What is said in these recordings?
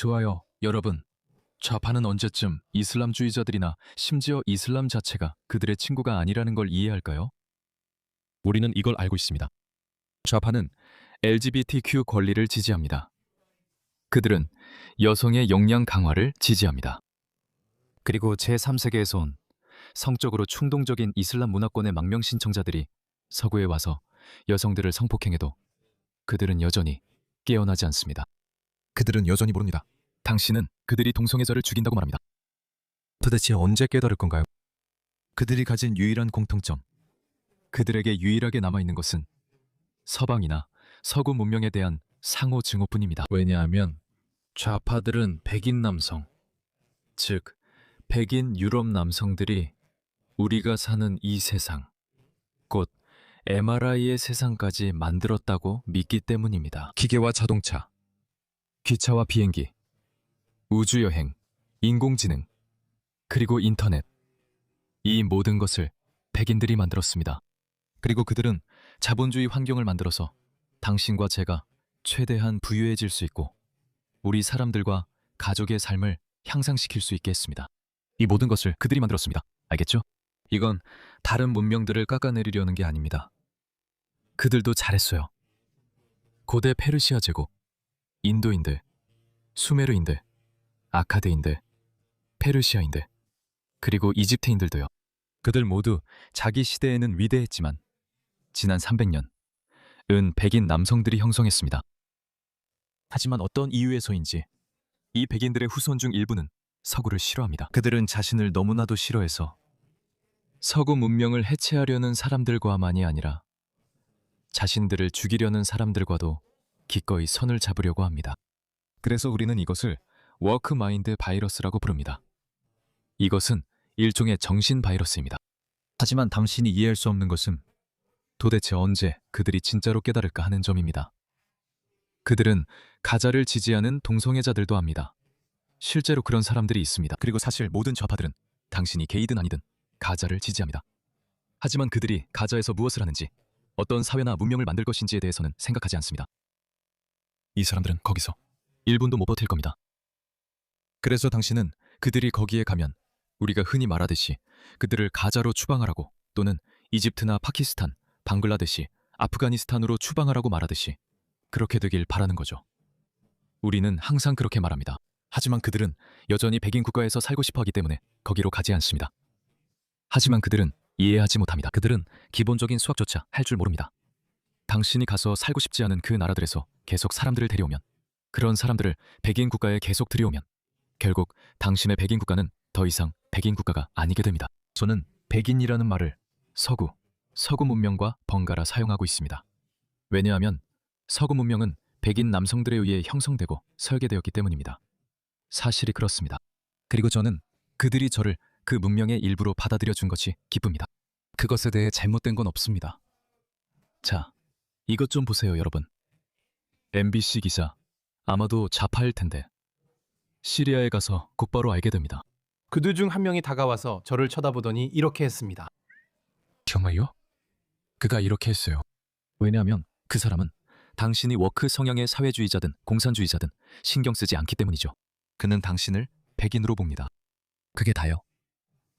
좋아요, 여러분. 좌파는 언제쯤 이슬람주의자들이나 심지어 이슬람 자체가 그들의 친구가 아니라는 걸 이해할까요? 우리는 이걸 알고 있습니다. 좌파는 LGBTQ 권리를 지지합니다. 그들은 여성의 역량 강화를 지지합니다. 그리고 제3세계에서 온 성적으로 충동적인 이슬람 문화권의 망명 신청자들이 서구에 와서 여성들을 성폭행해도 그들은 여전히 깨어나지 않습니다. 그들은 여전히 모릅니다. 당신은 그들이 동성애자를 죽인다고 말합니다. 도대체 언제 깨달을 건가요? 그들이 가진 유일한 공통점, 그들에게 유일하게 남아있는 것은 서방이나 서구 문명에 대한 상호 증오뿐입니다. 왜냐하면 좌파들은 백인 남성, 즉 백인 유럽 남성들이 우리가 사는 이 세상, 곧 MRI의 세상까지 만들었다고 믿기 때문입니다. 기계와 자동차, 기차와 비행기, 우주여행, 인공지능, 그리고 인터넷. 이 모든 것을 백인들이 만들었습니다. 그리고 그들은 자본주의 환경을 만들어서 당신과 제가 최대한 부유해질 수 있고 우리 사람들과 가족의 삶을 향상시킬 수 있게 했습니다. 이 모든 것을 그들이 만들었습니다. 알겠죠? 이건 다른 문명들을 깎아내리려는 게 아닙니다. 그들도 잘했어요. 고대 페르시아 제국, 인도인들, 수메르인들, 아카드인들, 페르시아인들, 그리고 이집트인들도요. 그들 모두 자기 시대에는 위대했지만 지난 300년, 은 백인 남성들이 형성했습니다. 하지만 어떤 이유에서인지 이 백인들의 후손 중 일부는 서구를 싫어합니다. 그들은 자신을 너무나도 싫어해서 서구 문명을 해체하려는 사람들과만이 아니라 자신들을 죽이려는 사람들과도 기꺼이 선을 잡으려고 합니다. 그래서 우리는 이것을 워크마인드 바이러스라고 부릅니다. 이것은 일종의 정신 바이러스입니다. 하지만 당신이 이해할 수 없는 것은 도대체 언제 그들이 진짜로 깨달을까 하는 점입니다. 그들은 가자를 지지하는 동성애자들도 합니다. 실제로 그런 사람들이 있습니다. 그리고 사실 모든 좌파들은 당신이 게이든 아니든 가자를 지지합니다. 하지만 그들이 가자에서 무엇을 하는지, 어떤 사회나 문명을 만들 것인지에 대해서는 생각하지 않습니다. 이 사람들은 거기서 1분도 못 버틸 겁니다. 그래서 당신은 그들이 거기에 가면 우리가 흔히 말하듯이 그들을 가자로 추방하라고, 또는 이집트나 파키스탄, 방글라데시, 아프가니스탄으로 추방하라고 말하듯이 그렇게 되길 바라는 거죠. 우리는 항상 그렇게 말합니다. 하지만 그들은 여전히 백인 국가에서 살고 싶어 하기 때문에 거기로 가지 않습니다. 하지만 그들은 이해하지 못합니다. 그들은 기본적인 수학조차 할 줄 모릅니다. 당신이 가서 살고 싶지 않은 그 나라들에서 계속 사람들을 데려오면, 그런 사람들을 백인 국가에 계속 들여오면 결국 당신의 백인 국가는 더 이상 백인 국가가 아니게 됩니다. 저는 백인이라는 말을 서구 문명과 번갈아 사용하고 있습니다. 왜냐하면 서구 문명은 백인 남성들에 의해 형성되고 설계되었기 때문입니다. 사실이 그렇습니다. 그리고 저는 그들이 저를 그 문명의 일부로 받아들여 준 것이 기쁩니다. 그것에 대해 잘못된 건 없습니다. 자, 이것 좀 보세요, 여러분. MBC 기사, 아마도 좌파일 텐데 시리아에 가서 곧바로 알게 됩니다. 그들 중 한 명이 다가와서 저를 쳐다보더니 이렇게 했습니다. 정말요? 그가 이렇게 했어요. 왜냐하면 그 사람은 당신이 워크 성향의 사회주의자든 공산주의자든 신경 쓰지 않기 때문이죠. 그는 당신을 백인으로 봅니다. 그게 다요.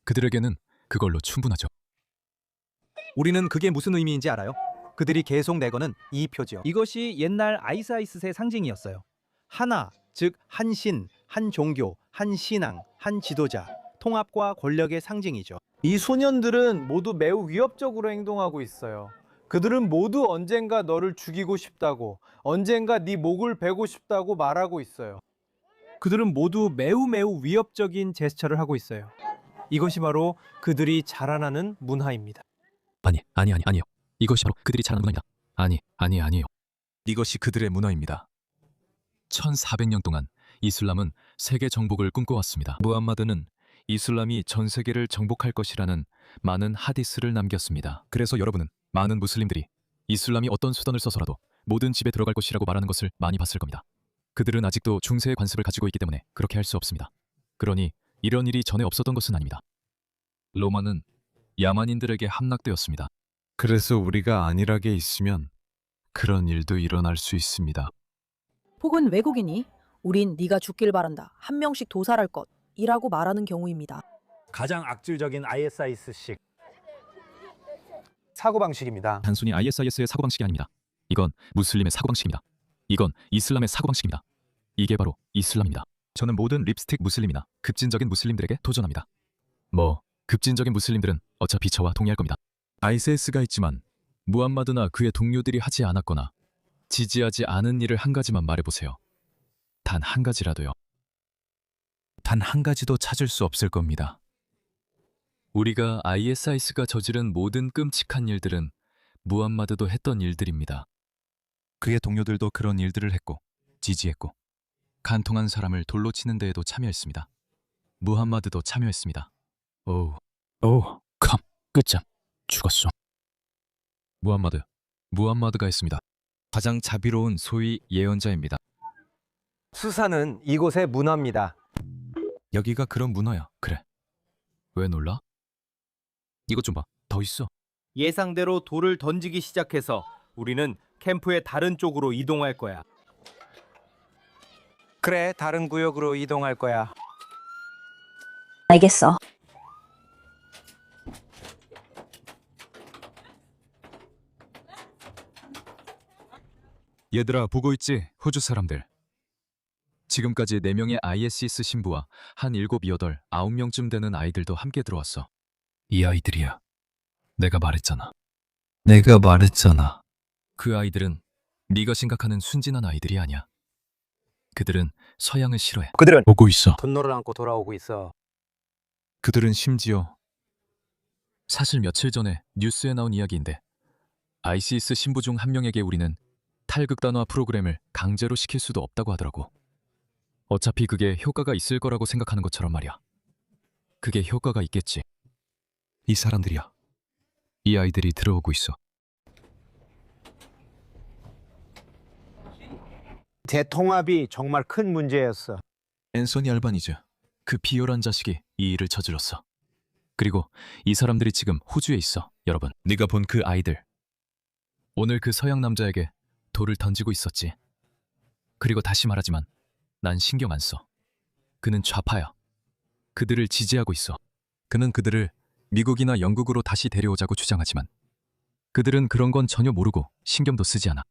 그들에게는 그걸로 충분하죠. 우리는 그게 무슨 의미인지 알아요? 그들이 계속 내거는 이 표지요. 이것이 옛날 아이스아이스의 상징이었어요. 하나, 즉 한신, 한 종교, 한 신앙, 한 지도자, 통합과 권력의 상징이죠. 이 소년들은 모두 매우 위협적으로 행동하고 있어요. 그들은 모두 언젠가 너를 죽이고 싶다고, 언젠가 네 목을 베고 싶다고 말하고 있어요. 그들은 모두 매우 위협적인 제스처를 하고 있어요. 이것이 바로 그들이 자라나는 문화입니다. 아니요. 이것이 바로 그들이 잘하는 문화입니다. 아니에요. 이것이 그들의 문화입니다. 1400년 동안 이슬람은 세계 정복을 꿈꿔왔습니다. 무함마드는 이슬람이 전 세계를 정복할 것이라는 많은 하디스를 남겼습니다. 그래서 여러분은 많은 무슬림들이 이슬람이 어떤 수단을 써서라도 모든 집에 들어갈 것이라고 말하는 것을 많이 봤을 겁니다. 그들은 아직도 중세의 관습을 가지고 있기 때문에 그렇게 할 수 없습니다. 그러니 이런 일이 전에 없었던 것은 아닙니다. 로마는 야만인들에게 함락되었습니다. 그래서 우리가 안일하게 있으면 그런 일도 일어날 수 있습니다. 혹은 외국인이 우린 네가 죽길 바란다. 한 명씩 도살할 것. 이라고 말하는 경우입니다. 가장 악질적인 ISIS식 사고방식입니다. 단순히 ISIS의 사고방식이 아닙니다. 이건 무슬림의 사고방식입니다. 이건 이슬람의 사고방식입니다. 이게 바로 이슬람입니다. 저는 모든 립스틱 무슬림이나 급진적인 무슬림들에게 도전합니다. 급진적인 무슬림들은 어차피 저와 동의할 겁니다. ISIS가 있지만 무함마드나 그의 동료들이 하지 않았거나 지지하지 않은 일을 한 가지만 말해보세요. 단 한 가지라도요. 단 한 가지도 찾을 수 없을 겁니다. 우리가 ISIS가 저지른 모든 끔찍한 일들은 무함마드도 했던 일들입니다. 그의 동료들도 그런 일들을 했고 지지했고 간통한 사람을 돌로 치는 데에도 참여했습니다. 무함마드도 참여했습니다. 끝장. 죽었어. 무함마드가 했습니다. 가장 자비로운 소위 예언자입니다. 수사는 이곳의 문화입니다. 여기가 그런 문화야. 그래. 왜 놀라? 이것 좀 봐. 더 있어. 예상대로 돌을 던지기 시작해서 우리는 캠프의 다른 쪽으로 이동할 거야. 그래, 다른 구역으로 이동할 거야. 알겠어. 얘들아, 보고 있지? 호주 사람들. 지금까지 4명의 ISIS 신부와 한 7, 8, 9명쯤 되는 아이들도 함께 들어왔어. 이 아이들이야. 내가 말했잖아. 그 아이들은 네가 생각하는 순진한 아이들이 아니야. 그들은 서양을 싫어해. 그들은 보고 있어. 분노를 안고 돌아오고 있어. 그들은 심지어 사실 며칠 전에 뉴스에 나온 이야기인데 ISIS 신부 중 한 명에게 우리는 탈극단화 프로그램을 강제로 시킬 수도 없다고 하더라고. 어차피 그게 효과가 있을 거라고 생각하는 것처럼 말이야. 그게 효과가 있겠지. 이 사람들이야. 이 아이들이 들어오고 있어. 대통합이 정말 큰 문제였어. 앤서니 알바니즈, 그 비열한 자식이 이 일을 저질렀어. 그리고 이 사람들이 지금 호주에 있어. 여러분, 네가 본 그 아이들. 오늘 그 서양 남자에게 돌을 던지고 있었지. 그리고 다시 말하지만 난 신경 안 써. 그는 좌파야. 그들을 지지하고 있어. 그는 그들을 미국이나 영국으로 다시 데려오자고 주장하지만 그들은 그런 건 전혀 모르고 신경도 쓰지 않아.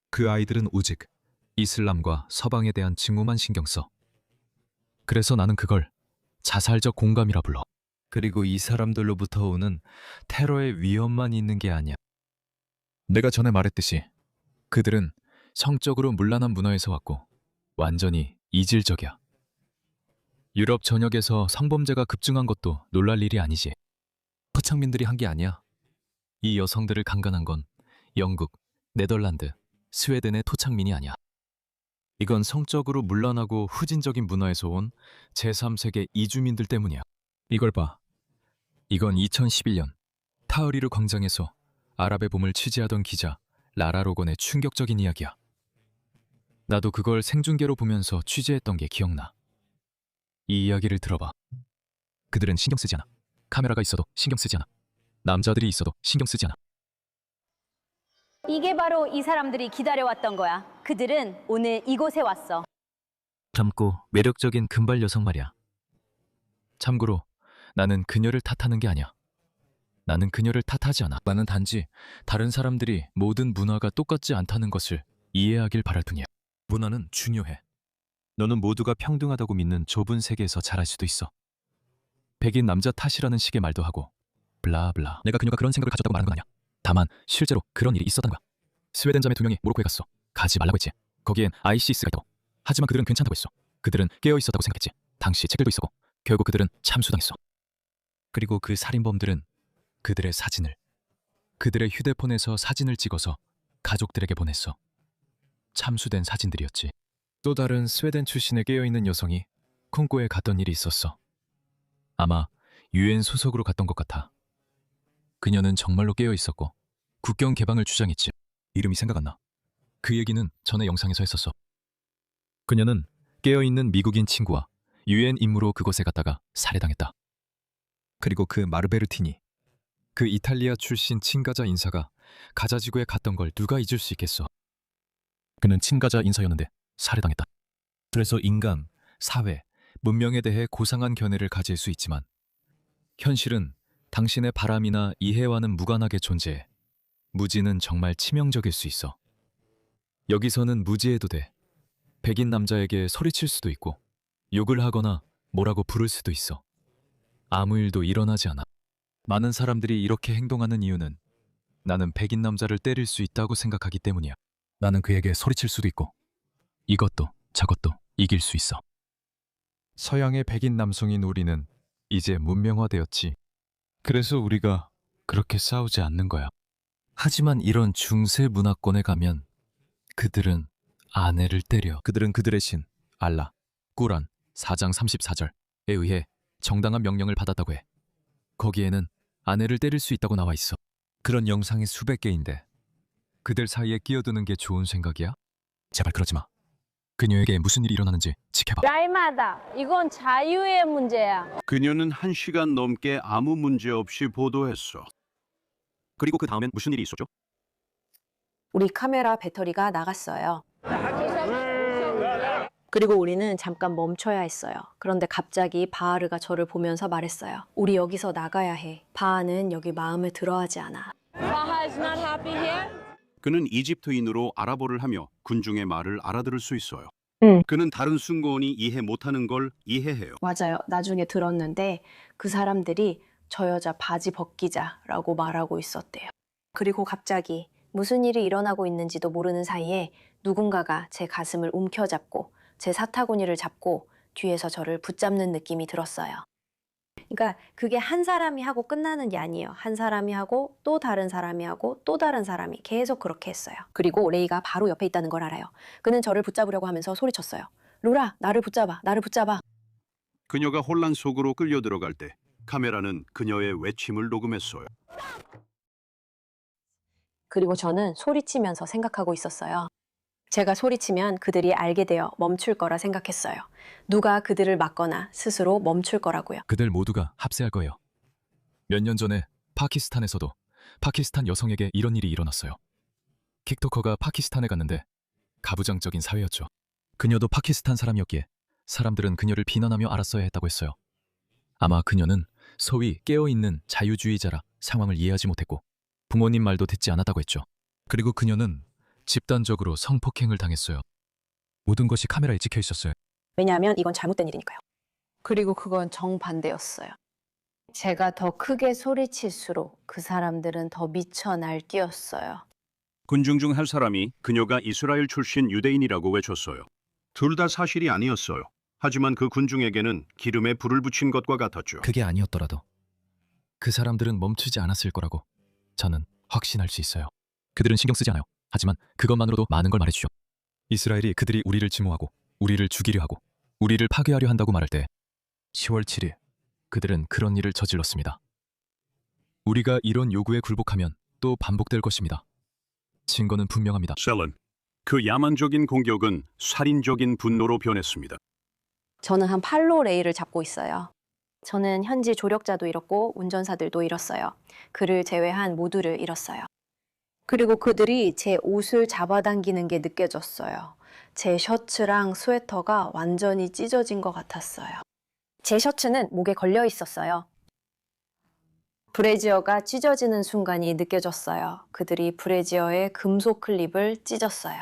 그 아이들은 오직 이슬람과 서방에 대한 증오만 신경 써. 그래서 나는 그걸 자살적 공감이라 불러. 그리고 이 사람들로부터 오는 테러의 위험만 있는 게 아니야. 내가 전에 말했듯이 그들은 성적으로 문란한 문화에서 왔고 완전히 이질적이야. 유럽 전역에서 성범죄가 급증한 것도 놀랄 일이 아니지. 토착민들이 한 게 아니야. 이 여성들을 강간한 건 영국, 네덜란드, 스웨덴의 토착민이 아니야. 이건 성적으로 문란하고 후진적인 문화에서 온 제3세계 이주민들 때문이야. 이걸 봐. 이건 2011년 타흐리르 광장에서 아랍의 봄을 취재하던 기자 라라 로건의 충격적인 이야기야. 나도 그걸 생중계로 보면서 취재했던 게 기억나. 이 이야기를 들어봐. 그들은 신경 쓰지 않아. 카메라가 있어도 신경 쓰지 않아. 남자들이 있어도 신경 쓰지 않아. 이게 바로 이 사람들이 기다려왔던 거야. 그들은 오늘 이곳에 왔어. 젊고 매력적인 금발 여성 말이야. 참고로 나는 그녀를 탓하는 게 아니야. 나는 그녀를 탓하지 않아. 나는 단지 다른 사람들이 모든 문화가 똑같지 않다는 것을 이해하길 바랄 뿐이야. 문화는 중요해. 너는 모두가 평등하다고 믿는 좁은 세계에서 자랄 수도 있어. 백인 남자 탓이라는 식의 말도 하고 블라블라. 내가 그녀가 그런 생각을 가졌다고 말한 건 아니야. 다만 실제로 그런 일이 있었던 거야. 스웨덴 자매 2명이 모로코에 갔어. 가지 말라고 했지. 거기엔 ISIS가 있다고. 하지만 그들은 괜찮다고 했어. 그들은 깨어 있었다고 생각했지. 당시 책들도 있었고 결국 그들은 참수당했어. 그리고 그 살인범들은 그들의 사진을, 그들의 휴대폰에서 사진을 찍어서 가족들에게 보냈어. 참수된 사진들이었지. 또 다른 스웨덴 출신의 깨어있는 여성이 콩고에 갔던 일이 있었어. 아마 UN 소속으로 갔던 것 같아. 그녀는 정말로 깨어있었고 국경 개방을 주장했지. 이름이 생각 안 나. 그 얘기는 전에 영상에서 했었어. 그녀는 깨어있는 미국인 친구와 UN 임무로 그곳에 갔다가 살해당했다. 그리고 그 마르베르티니, 그 이탈리아 출신 친가자 인사가 가자 지구에 갔던 걸 누가 잊을 수 있겠어. 그는 친가자 인사였는데 살해당했다. 그래서 인간, 사회, 문명에 대해 고상한 견해를 가질 수 있지만 현실은 당신의 바람이나 이해와는 무관하게 존재해. 무지는 정말 치명적일 수 있어. 여기서는 무지해도 돼. 백인 남자에게 소리칠 수도 있고 욕을 하거나 뭐라고 부를 수도 있어. 아무 일도 일어나지 않아. 많은 사람들이 이렇게 행동하는 이유는 나는 백인 남자를 때릴 수 있다고 생각하기 때문이야. 나는 그에게 소리칠 수도 있고 이것도 저것도 이길 수 있어. 서양의 백인 남성인 우리는 이제 문명화되었지. 그래서 우리가 그렇게 싸우지 않는 거야. 하지만 이런 중세 문화권에 가면 그들은 아내를 때려. 그들은 그들의 신, 알라, 꾸란 4장 34절에 의해 정당한 명령을 받았다고 해. 거기에는 아내를 때릴 수 있다고 나와 있어. 그런 영상이 수백 개인데 그들 사이에 끼어드는 게 좋은 생각이야? 제발 그러지 마. 그녀에게 무슨 일이 일어나는지 지켜봐. 라이마다, 이건 자유의 문제야. 그녀는 1시간 넘게 아무 문제 없이 보도했어. 그리고 그 다음엔 무슨 일이 있었죠? 우리 카메라 배터리가 나갔어요. 그리고 우리는 잠깐 멈춰야 했어요. 그런데 갑자기 바하르가 저를 보면서 말했어요. 우리 여기서 나가야 해. 바하는 여기 마음에 들어하지 않아. Baha is not happy here? 그는 이집트인으로 아랍어를 하며 군중의 말을 알아들을 수 있어요. 응. 그는 다른 순고원이 이해 못하는 걸 이해해요. 맞아요. 나중에 들었는데 그 사람들이 저 여자 바지 벗기자라고 말하고 있었대요. 그리고 갑자기 무슨 일이 일어나고 있는지도 모르는 사이에 누군가가 제 가슴을 움켜잡고 제 사타구니를 잡고 뒤에서 저를 붙잡는 느낌이 들었어요. 그러니까 그게 한 사람이 하고 끝나는 게 아니에요. 한 사람이 하고 또 다른 사람이 하고 또 다른 사람이 계속 그렇게 했어요. 그리고 레이가 바로 옆에 있다는 걸 알아요. 그는 저를 붙잡으려고 하면서 소리쳤어요. 로라, 나를 붙잡아, 나를 붙잡아. 그녀가 혼란 속으로 끌려 들어갈 때 카메라는 그녀의 외침을 녹음했어요. 그리고 저는 소리치면서 생각하고 있었어요. 제가 소리치면 그들이 알게 되어 멈출 거라 생각했어요. 누가 그들을 막거나 스스로 멈출 거라고요. 그들 모두가 합세할 거예요. 몇 년 전에 파키스탄에서도 파키스탄 여성에게 이런 일이 일어났어요. 틱토커가 파키스탄에 갔는데 가부장적인 사회였죠. 그녀도 파키스탄 사람이었기에 사람들은 그녀를 비난하며 알았어야 했다고 했어요. 아마 그녀는 소위 깨어있는 자유주의자라 상황을 이해하지 못했고 부모님 말도 듣지 않았다고 했죠. 그리고 그녀는 집단적으로 성폭행을 당했어요. 모든 것이 카메라에 찍혀 있었어요. 왜냐하면 이건 잘못된 일이니까요. 그리고 그건 정반대였어요. 제가 더 크게 소리칠수록 그 사람들은 더 미쳐 날뛰었어요. 군중 중 한 사람이 그녀가 이스라엘 출신 유대인이라고 외쳤어요. 둘 다 사실이 아니었어요. 하지만 그 군중에게는 기름에 불을 붙인 것과 같았죠. 그게 아니었더라도 그 사람들은 멈추지 않았을 거라고 저는 확신할 수 있어요. 그들은 신경 쓰지 않아요. 하지만 그것만으로도 많은 걸 말해주죠. 이스라엘이 그들이 우리를 증오하고 우리를 죽이려 하고 우리를 파괴하려 한다고 말할 때 10월 7일 그들은 그런 일을 저질렀습니다. 우리가 이런 요구에 굴복하면 또 반복될 것입니다. 증거는 분명합니다. 셀런, 그 야만적인 공격은 살인적인 분노로 변했습니다. 저는 한 8로 레이를 잡고 있어요. 저는 현지 조력자도 잃었고 운전사들도 잃었어요. 그를 제외한 모두를 잃었어요. 그리고 그들이 제 옷을 잡아당기는 게 느껴졌어요. 제 셔츠랑 스웨터가 완전히 찢어진 것 같았어요. 제 셔츠는 목에 걸려 있었어요. 브래지어가 찢어지는 순간이 느껴졌어요. 그들이 브래지어의 금속 클립을 찢었어요.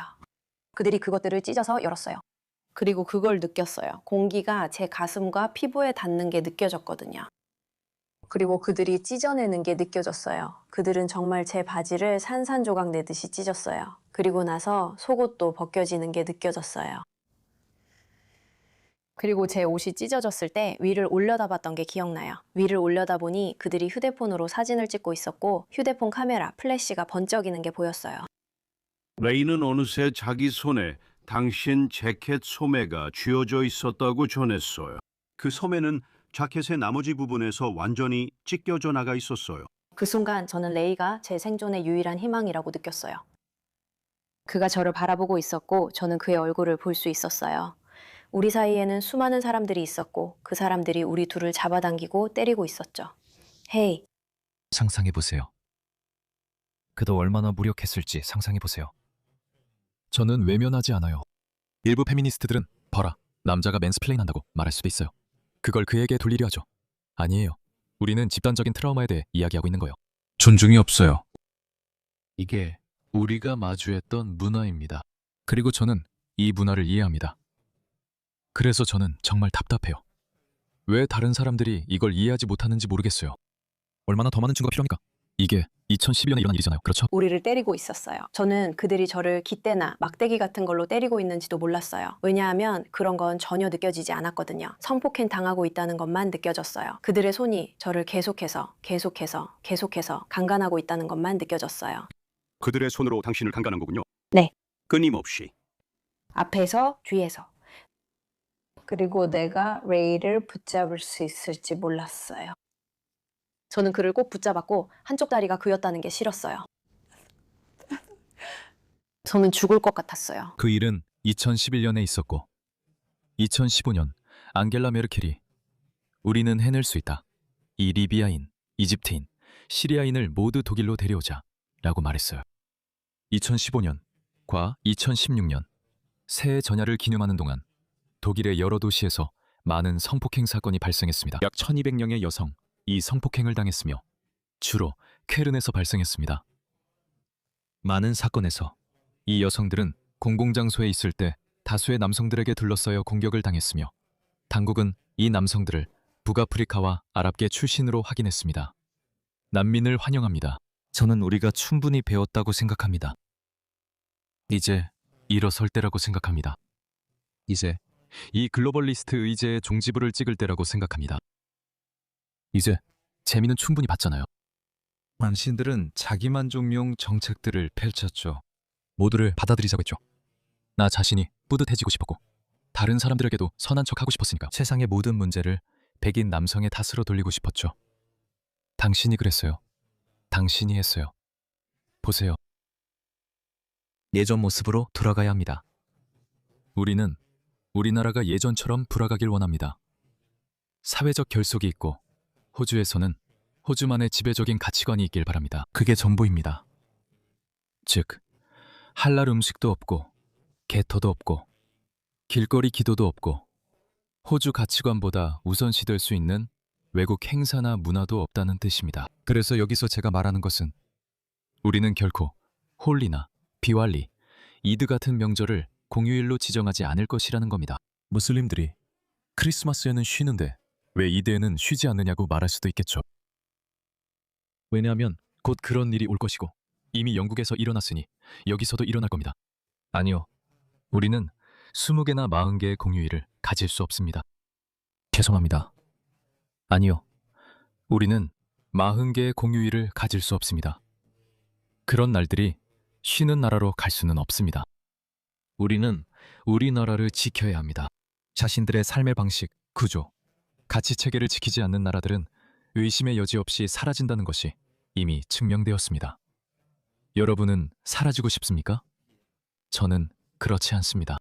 그들이 그것들을 찢어서 열었어요. 그리고 그걸 느꼈어요. 공기가 제 가슴과 피부에 닿는 게 느껴졌거든요. 그리고 그들이 찢어내는 게 느껴졌어요. 그들은 정말 제 바지를 산산조각 내듯이 찢었어요. 그리고 나서 속옷도 벗겨지는 게 느껴졌어요. 그리고 제 옷이 찢어졌을 때 위를 올려다봤던 게 기억나요. 위를 올려다보니 그들이 휴대폰으로 사진을 찍고 있었고 휴대폰 카메라 플래시가 번쩍이는 게 보였어요. 레이는 어느새 자기 손에 당신 재킷 소매가 쥐어져 있었다고 전했어요. 그 소매는 자켓의 나머지 부분에서 완전히 찢겨져 나가 있었어요. 그 순간 저는 레이가 제 생존의 유일한 희망이라고 느꼈어요. 그가 저를 바라보고 있었고 저는 그의 얼굴을 볼 수 있었어요. 우리 사이에는 수많은 사람들이 있었고 그 사람들이 우리 둘을 잡아당기고 때리고 있었죠. 헤이. 상상해보세요. 그도 얼마나 무력했을지 상상해보세요. 저는 외면하지 않아요. 일부 페미니스트들은 봐라, 남자가 맨스플레인 한다고 말할 수도 있어요. 그걸 그에게 돌리려 하죠. 아니에요. 우리는 집단적인 트라우마에 대해 이야기하고 있는 거예요. 존중이 없어요. 이게 우리가 마주했던 문화입니다. 그리고 저는 이 문화를 이해합니다. 그래서 저는 정말 답답해요. 왜 다른 사람들이 이걸 이해하지 못하는지 모르겠어요. 얼마나 더 많은 증거가 필요합니까? 이게 2012년에 일어난 일이잖아요. 그렇죠? 우리를 때리고 있었어요. 저는 그들이 저를 깃대나 막대기 같은 걸로 때리고 있는지도 몰랐어요. 왜냐하면 그런 건 전혀 느껴지지 않았거든요. 성폭행 당하고 있다는 것만 느껴졌어요. 그들의 손이 저를 계속해서 강간하고 있다는 것만 느껴졌어요. 그들의 손으로 당신을 강간한 거군요. 네. 끊임없이. 앞에서 뒤에서. 그리고 내가 레이를 붙잡을 수 있을지 몰랐어요. 저는 그를 꼭 붙잡았고 한쪽 다리가 그였다는 게 싫었어요. 저는 죽을 것 같았어요. 그 일은 2011년에 있었고 2015년 앙겔라 메르켈이 우리는 해낼 수 있다. 이 리비아인, 이집트인, 시리아인을 모두 독일로 데려오자 라고 말했어요. 2015년과 2016년 새해 전야를 기념하는 동안 독일의 여러 도시에서 많은 성폭행 사건이 발생했습니다. 약 1200명의 여성이 성폭행을 당했으며 주로 케른에서 발생했습니다. 많은 사건에서 이 여성들은 공공장소에 있을 때 다수의 남성들에게 둘러싸여 공격을 당했으며 당국은 이 남성들을 북아프리카와 아랍계 출신으로 확인했습니다. 난민을 환영합니다. 저는 우리가 충분히 배웠다고 생각합니다. 이제 일어설 때라고 생각합니다. 이제 이 글로벌리스트 의제의 종지부를 찍을 때라고 생각합니다. 이제 재미는 충분히 봤잖아요. 당신들은 자기만족용 정책들을 펼쳤죠. 모두를 받아들이자고 했죠. 나 자신이 뿌듯해지고 싶었고 다른 사람들에게도 선한 척하고 싶었으니까 세상의 모든 문제를 백인 남성의 탓으로 돌리고 싶었죠. 당신이 그랬어요. 당신이 했어요. 보세요. 예전 모습으로 돌아가야 합니다. 우리는 우리나라가 예전처럼 돌아가길 원합니다. 사회적 결속이 있고 호주에서는 호주만의 지배적인 가치관이 있길 바랍니다. 그게 전부입니다. 즉, 할랄 음식도 없고 개터도 없고 길거리 기도도 없고 호주 가치관보다 우선시될 수 있는 외국 행사나 문화도 없다는 뜻입니다. 그래서 여기서 제가 말하는 것은 우리는 결코 홀리나 비왈리, 이드 같은 명절을 공휴일로 지정하지 않을 것이라는 겁니다. 무슬림들이 크리스마스에는 쉬는데 왜 이드에는 쉬지 않느냐고 말할 수도 있겠죠. 왜냐하면 곧 그런 일이 올 것이고 이미 영국에서 일어났으니 여기서도 일어날 겁니다. 아니요. 우리는 20개나 40개의 공휴일을 가질 수 없습니다. 죄송합니다. 아니요. 우리는 40개의 공휴일을 가질 수 없습니다. 그런 날들이 쉬는 나라로 갈 수는 없습니다. 우리는 우리나라를 지켜야 합니다. 자신들의 삶의 방식, 구조, 가치 체계를 지키지 않는 나라들은 의심의 여지 없이 사라진다는 것이 이미 증명되었습니다. 여러분은 사라지고 싶습니까? 저는 그렇지 않습니다.